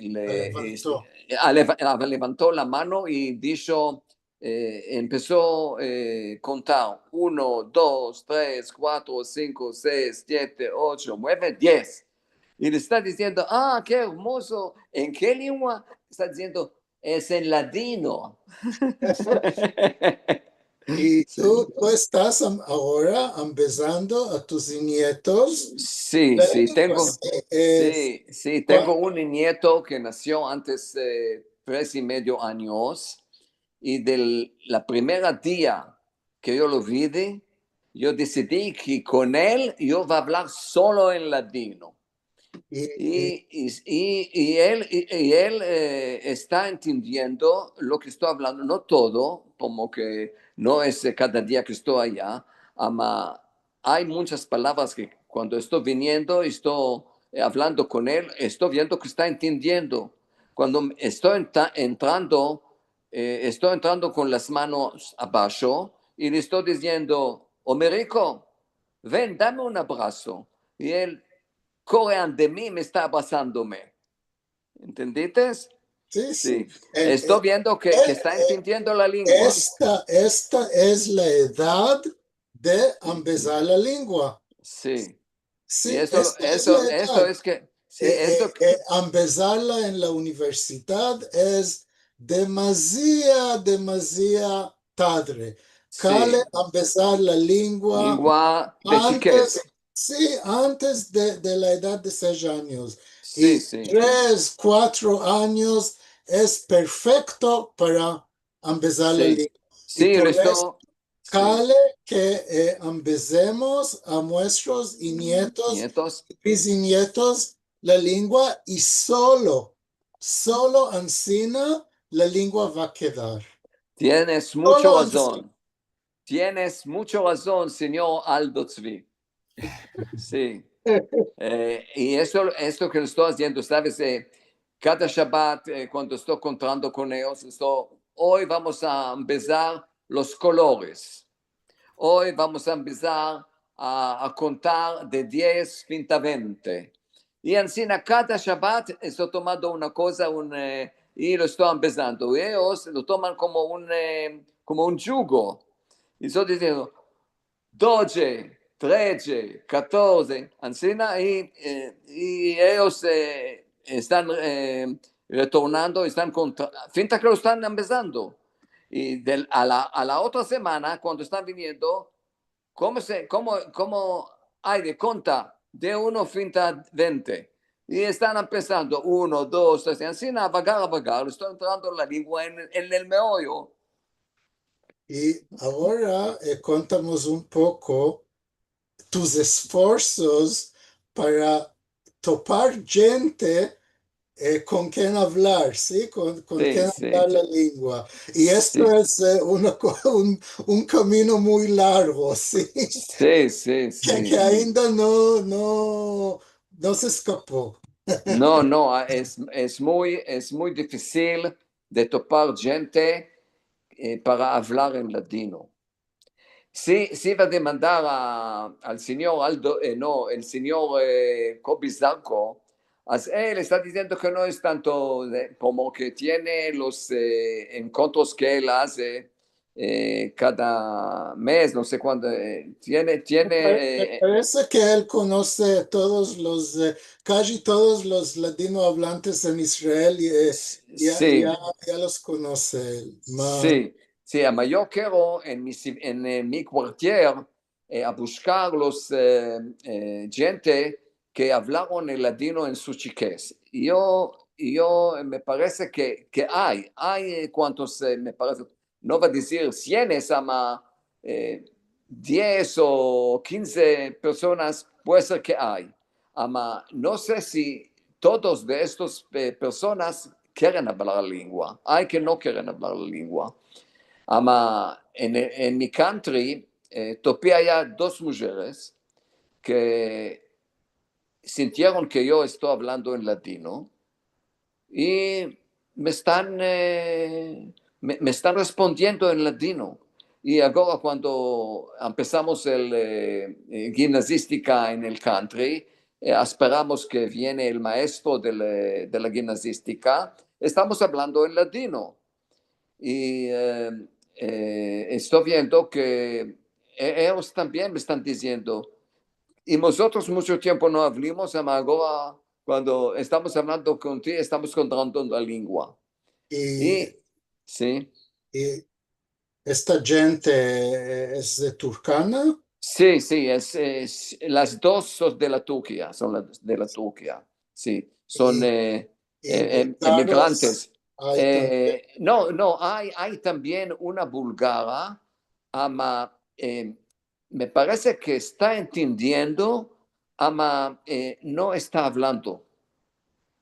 La levantó. levantó la mano y dijo, empezó a contar 1, 2, 3, 4, 5, 6, 7, 8, 9, 10. Y le está diciendo, ah, qué hermoso. ¿En qué lengua? Está diciendo, es en latino. Y Sí. tú estás ahora empezando a tus nietos Sí, la sí, lengua, tengo, sí, sí, tengo un nieto que nació antes de 3 y medio años y de la primera día que yo lo vi, yo decidí que con él yo voy a hablar solo en latino. y Y él está entendiendo lo que estoy hablando, no todo, como que no es cada día que estoy allá, ama, hay muchas palabras que cuando estoy viniendo, estoy hablando con él, estoy viendo que está entendiendo. Cuando estoy entrando con las manos abajo y le estoy diciendo, Omerico, ven, dame un abrazo. Y él corre ante mí, me está abrazándome. ¿Entendiste? sí, sí. Sí. Estoy viendo que está entendiendo la lengua. Esta es la edad de empezar la lengua. Sí. Y Sí, eso, esta es la eso edad. es que, sí, esto, Empezarla en la universidad es demasiado tarde. Cale sí. empezar la lengua Lengua de antes, chiques. sí, antes de la edad de 6 años. Sí, Y sí. 3, 4 años es perfecto para empezar la Sí. lengua. Y Sí, lo por eso, estoy. Sí. cale que empecemos a nuestros nietos Nietos. bisnietos la lengua, y solo Ancina la lengua va a quedar. Tienes mucho razón. Tienes mucho razón, señor Aldo Tzvi. Sí. Y esto que estoy haciendo, ¿sabes? Cada Shabbat, cuando estoy contando con ellos, hoy vamos a empezar los colores. Hoy vamos a empezar a contar de 10 finta 20. Y encima cada Shabbat estoy tomando una cosa y lo estoy empezando. Y ellos lo toman como un yugo. Y estoy diciendo 12, 13, 14, encima y ellos están retornando, están finta que lo están empezando. Y a la otra semana, cuando están viniendo, ¿cómo hay de conta de 1 finta 20? Y están empezando 1, 2, 3, así, a vagar, estoy entrando la lengua en el meollo. Y ahora contamos un poco tus esfuerzos para topar gente con quien hablar, ¿sí? Con Sí, quien sí, hablar la lengua. Y esto sí. es un camino muy largo, ¿sí? Sí, sí, Que sí. ainda no se escapó. No, es muy difícil de topar gente para hablar en latino. Sí va a demandar al señor Aldo, no, el señor Kobe Zarco, él está diciendo que no es tanto como que tiene los encuentros que él hace cada mes, no sé cuándo, Me parece que él conoce casi todos los latinohablantes en Israel y sí, ya los conoce él. sí, yo quiero en mi cuartier a buscar los gente que hablaron el latino en su chiquez. Yo me parece que hay cuantos, me parece, no va a decir 100, ama 10 o 15 personas, puede ser que hay. Ama no sé si todos de estas personas quieren hablar la lengua. Hay que no quieren hablar la lengua. Ama en mi country topé allá 2 mujeres que sintieron que yo estoy hablando en latino y me están respondiendo en latino. Y ahora cuando empezamos el gimnasística en el country, esperamos que viene el maestro de la gimnasística, estamos hablando en latino. Y estoy viendo que ellos también me están diciendo, y nosotros mucho tiempo no hablamos, ahora cuando estamos hablando contigo, estamos contando la lengua. Y, Y sí, y esta gente es de Turkana sí, las dos son de la Turquía, sí, son y, y búlgaros emigrantes. hay también. No, hay también una búlgara, ama, me parece que está entendiendo, ama, no está hablando.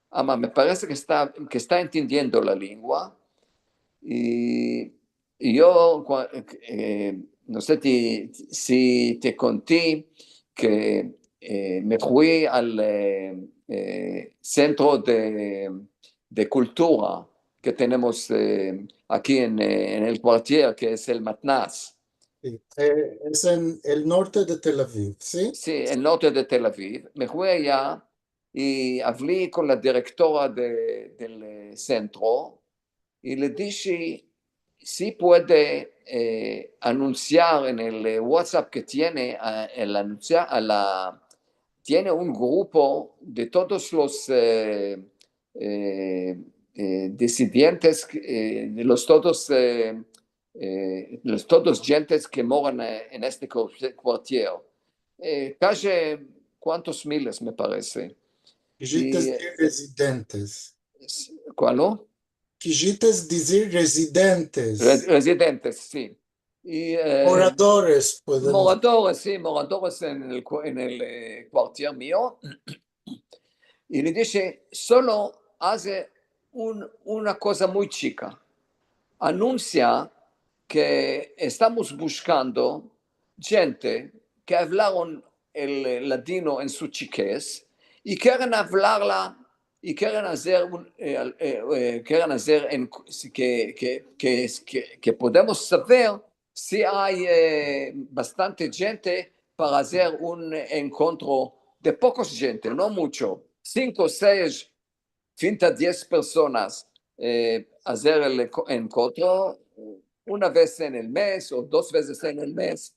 Ama, me parece que está entendiendo la lengua. Y yo, no sé si te conté que me fui al centro de cultura que tenemos aquí en el cuartier, que es el Matnaz. Sí. Es en el norte de Tel Aviv, ¿sí? Sí, el norte de Tel Aviv. Me fui allá y hablé con la directora del centro y le dije si puede anunciar en el WhatsApp que tiene, tiene un grupo de todos los disidentes, de los todos gentes que moran en este cuartier. Casi cuántos miles me parece. Quisites Y, decir residentes. ¿cuál no? Quisites decir residentes. Residentes, sí. Y Oradores, podemos. moradores, sí, moradores en el cuartier mío. Y le dije, solo hace una cosa muy chica. Anuncia que estamos buscando gente que hablaron el latino en su chiquez y quieren hablarla y quieren hacer, quieren hacer que podemos saber si hay bastante gente para hacer un encuentro de pocos gente, no mucho, 5, 6, finta 10 personas, hacer el encuentro una vez en el mes o 2 veces en el mes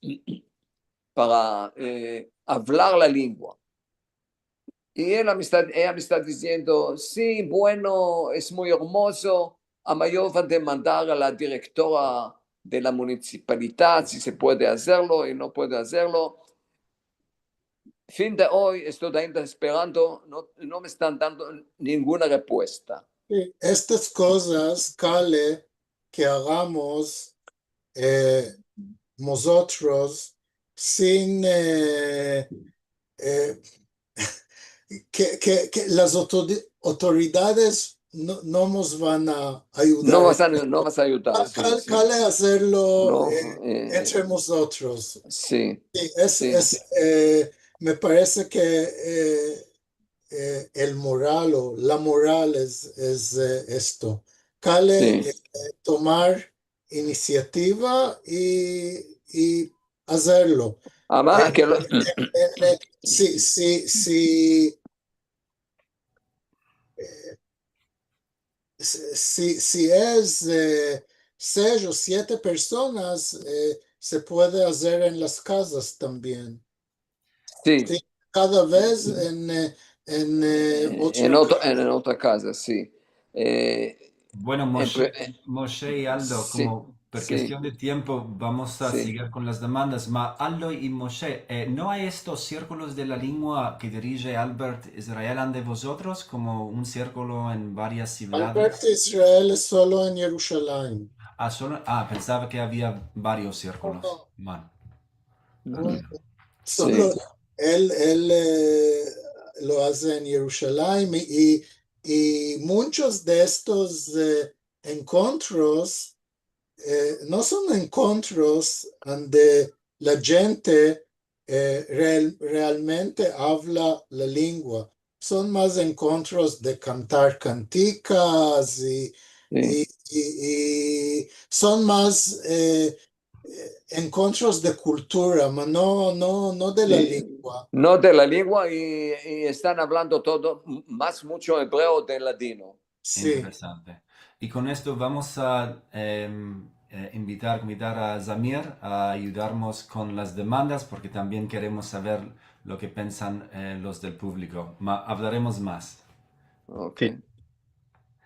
para hablar la lengua. Y ella me está diciendo, sí, bueno, es muy hermoso, a mayor va a demandar a la directora de la municipalidad si se puede hacerlo y no puede hacerlo. Fin de hoy estoy ainda esperando, no me están dando ninguna respuesta. Sí, estas cosas, Cale, que hagamos nosotros sin que las autoridades no nos van a ayudar. No vas a ayudar. Sí, sí. Cale hacerlo No, entre nosotros. sí, Sí, sí. me parece que el moral o la moral es esto. Cale Sí. tomar iniciativa y hacerlo. Además, que Si es 6 o 7 personas, se puede hacer en las casas también. sí, Sí, cada vez en en otra casa, sí. Bueno, Moshe y Aldo, Sí, como por sí, cuestión de tiempo vamos a sí. seguir con las demandas. Ma Aldo y Moshe, ¿no hay estos círculos de la lengua que dirige Albert Israel de vosotros como un círculo en varias Albert ciudades? Israel es solo en Jerusalén. Pensaba que había varios No, círculos. no, Man, no, entiendo. solo Sí, él lo hace en Jerusalén y muchos de estos encuentros no son encuentros donde la gente realmente habla la lengua. Son más encuentros de cantar canticas sí. y son más encuentros de cultura, pero no de la Sí. lengua. No de la lengua y están hablando todo, más mucho hebreo de latino. Sí. Interesante. Y con esto vamos a invitar a Zamir a ayudarnos con las demandas porque también queremos saber lo que piensan los del público. Hablaremos más. Ok. Sí,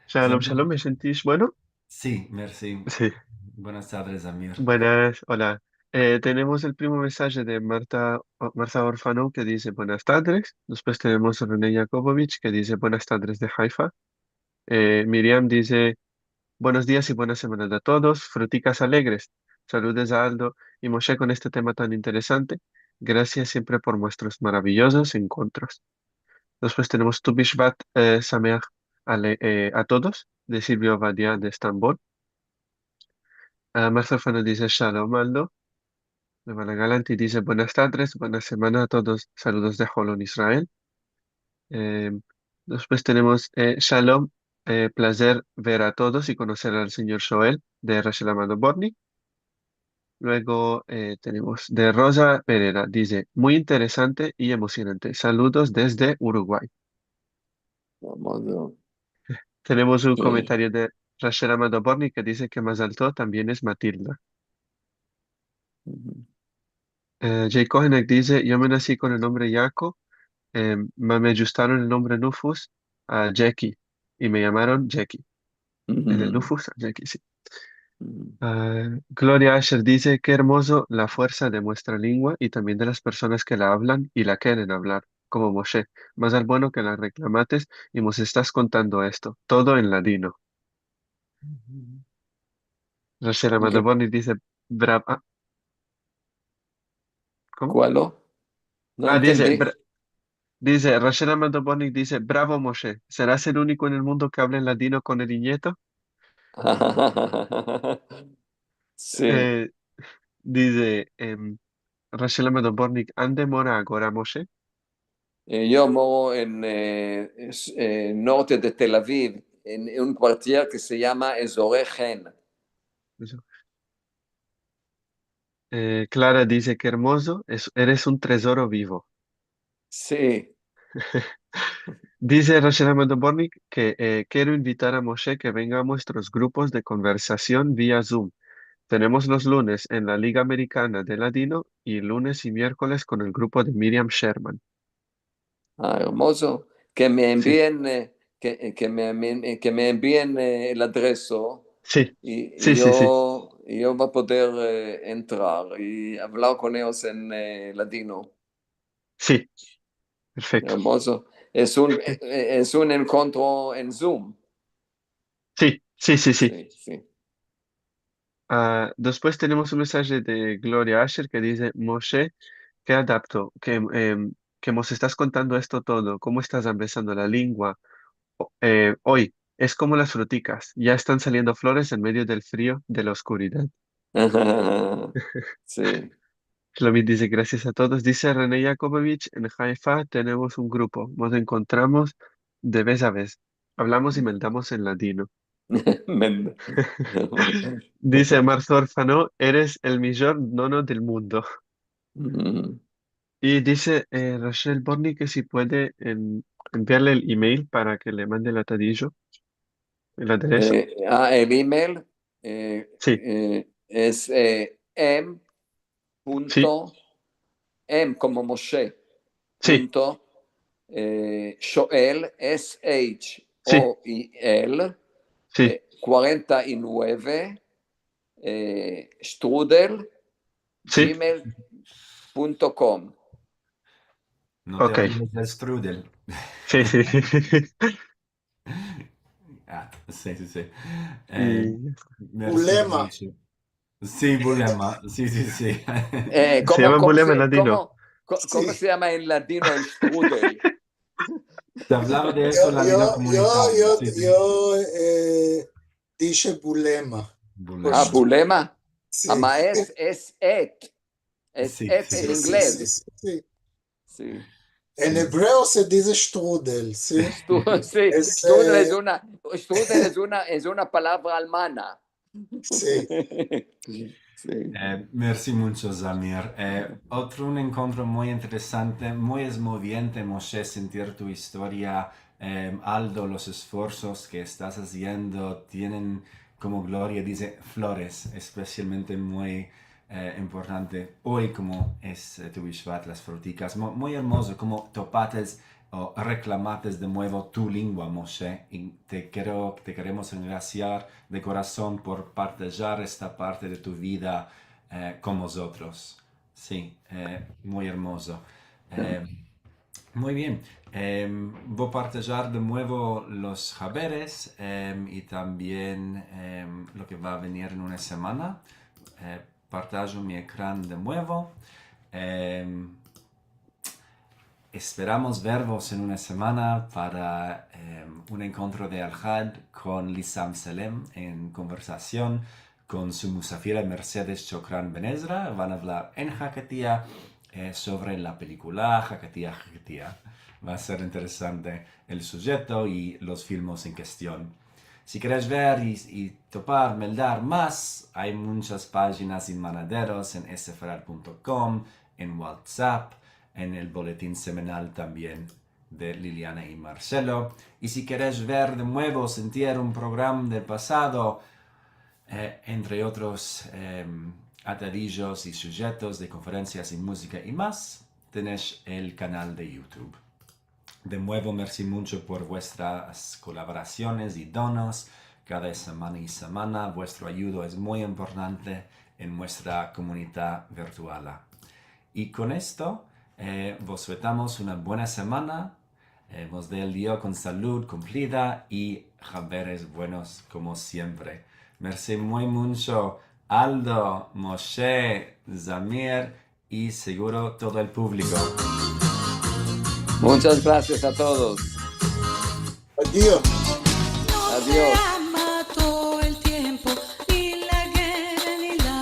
shalom, Zamir. shalom, ¿me sentís bueno? Sí, merci. Sí, Buenas tardes, Zamir. buenas, hola. Tenemos el primer mensaje de Marta Orfano que dice buenas tardes. Después tenemos a René Jakobovich que dice buenas tardes de Haifa. Miriam dice buenos días y buenas semanas a todos. Fruticas alegres. Saludos a Aldo y Moshe con este tema tan interesante. Gracias siempre por vuestros maravillosos encuentros. Después tenemos Tu Bishvat Sameach a todos de Silvio Badia de Estambul. Marcel Fano dice Shalom Aldo. Ivana Galanti dice buenas tardes, buena semana a todos. Saludos de Holon Israel. Eh, Después tenemos Shalom, placer ver a todos y conocer al señor Joel de Rachel Amado Borni. Luego tenemos de Rosa Pereira, dice muy interesante y emocionante. Saludos desde Uruguay. Vamos, Tenemos un comentario de Rachel Amado Borni que dice que más alto también es Matilda. Jay Kohenek dice, yo me nací con el nombre Jaco, me ajustaron el nombre Nufus a Jackie y me llamaron Jackie. Nufus a Jackie, sí. Gloria Asher dice, qué hermoso la fuerza de nuestra lengua y también de las personas que la hablan y la quieren hablar, como Moshe. Más al bueno que la reclamates y nos estás contando esto, todo en ladino. Rachel Amado Boni dice, brava. ¿Cómo? ¿Cuál? No Dice, entendí. dice, Rachel Amado Boni dice, bravo Moshe, ¿serás el único en el mundo que habla en ladino con el nieto? Sí. Dice Rachel Amado Bornik, ¿ande mora agora Moshe? Io moro en norte de Tel Aviv, en un quartier que se llama Ezore Gen. Eso. Clara dice, qué hermoso, eres un tesoro vivo. Sí. Dice Rachel Amado Bornik que quiero invitar a Moshe que venga a nuestros grupos de conversación vía Zoom. Tenemos los lunes en la Liga Americana de Ladino y lunes y miércoles con el grupo de Miriam Sherman. Ah, hermoso. Que me Sí, envíen, que me envíen el adreso sí, y sí, sí, sí, yo voy a poder entrar y hablar con ellos en ladino. sí, perfecto. Hermoso. Es un encuentro en Zoom. Sí, sí, sí, sí. Sí, sí. Después tenemos un mensaje de Gloria Asher que dice, Moshe, ¿qué adapto? Que nos estás contando esto todo, cómo estás empezando la lengua. Hoy es como las fruticas, ya están saliendo flores en medio del frío, de la oscuridad. Sí. Shlomit dice, gracias a todos. Dice René Yakobovich, en Haifa tenemos un grupo, nos encontramos de vez a vez. Hablamos y mentamos en latino. Men- Dice Marzo Orfano, eres el mejor nono del mundo. Mm. Y dice Rachel Borny que si puede enviarle el email para que le mande el atadillo, el aderezo. El email Sí, es sí, m como Moshe, sí, punto, Shoel, sí, Shoel, sí, 49, strudel, sí. gmail.com. No te Ok, olvides del strudel. sí, sí. Sí, sí, sí. Y Merci Ulema. mucho. Sí, Bulema. Sí, sí, sí. se llama Bulema en latino. ¿Cómo Sí. se llama en latino el strudel? Se hablaba de Yo, eso en la vida yo, yo, comunitaria. yo, Sí, sí. yo dije Bulema. Ah, Bulema. Pues, bulema. sí. Es et. Es Sí, et sí, en Sí, sí, sí, inglés. sí, sí. Sí. En sí. hebreo se dice strudel, ¿sí? Sí, Es, es una palabra alemana. sí. Sí. Merci mucho, Zamir. Otro un encuentro muy interesante, muy emoviente, Moshe, sentir tu historia. Aldo, los esfuerzos que estás haciendo tienen, como Gloria dice, flores, especialmente muy importante. Hoy, como es tu Bishvat, las fruticas, muy hermoso, como topates o reclamates de nuevo tu lengua, Moshe. Y te queremos agradecer de corazón por partillar esta parte de tu vida con nosotros. Sí, muy hermoso. Muy bien. Voy a partillar de nuevo los jaberes y también lo que va a venir en una semana. Partajo mi ecrán de nuevo. Esperamos vervos en una semana para un encuentro de Al-Had con Lissam Salem en conversación con su musafira Mercedes Chokran Benezra. Van a hablar en Hakatia sobre la película Hakatia Hakatia. Va a ser interesante el sujeto y los filmes en cuestión. Si quieres ver y topar, meldar más, hay muchas páginas y manaderos en sfrad.com, en WhatsApp, en el boletín semanal también de Liliana y Marcelo. Y si quieres ver de nuevo, sentir un programa del pasado, entre otros atadillos y sujetos de conferencias y música y más, tenés el canal de YouTube. De nuevo, merci mucho por vuestras colaboraciones y donos cada semana y semana. Vuestro ayuda es muy importante en nuestra comunidad virtual. Y con esto, vos sueltamos una buena semana, vos del día con salud cumplida y jaberes buenos como siempre. Merci muy mucho Aldo, Moshe, Zamir y seguro todo el público. Muchas gracias a todos. Adiós. No se Adiós. ama todo el tiempo, ni la guerra ni la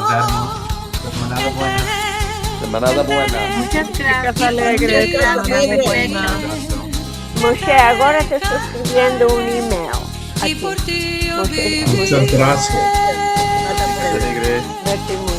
vemos. Semana buena. Semanada buena. Muchas Chicas alegres, gracias. buena. Moshe, ahora te estoy escribiendo un email. Y por ti yo Moshe, viviré. Muchas gracias. Alegre. verte muy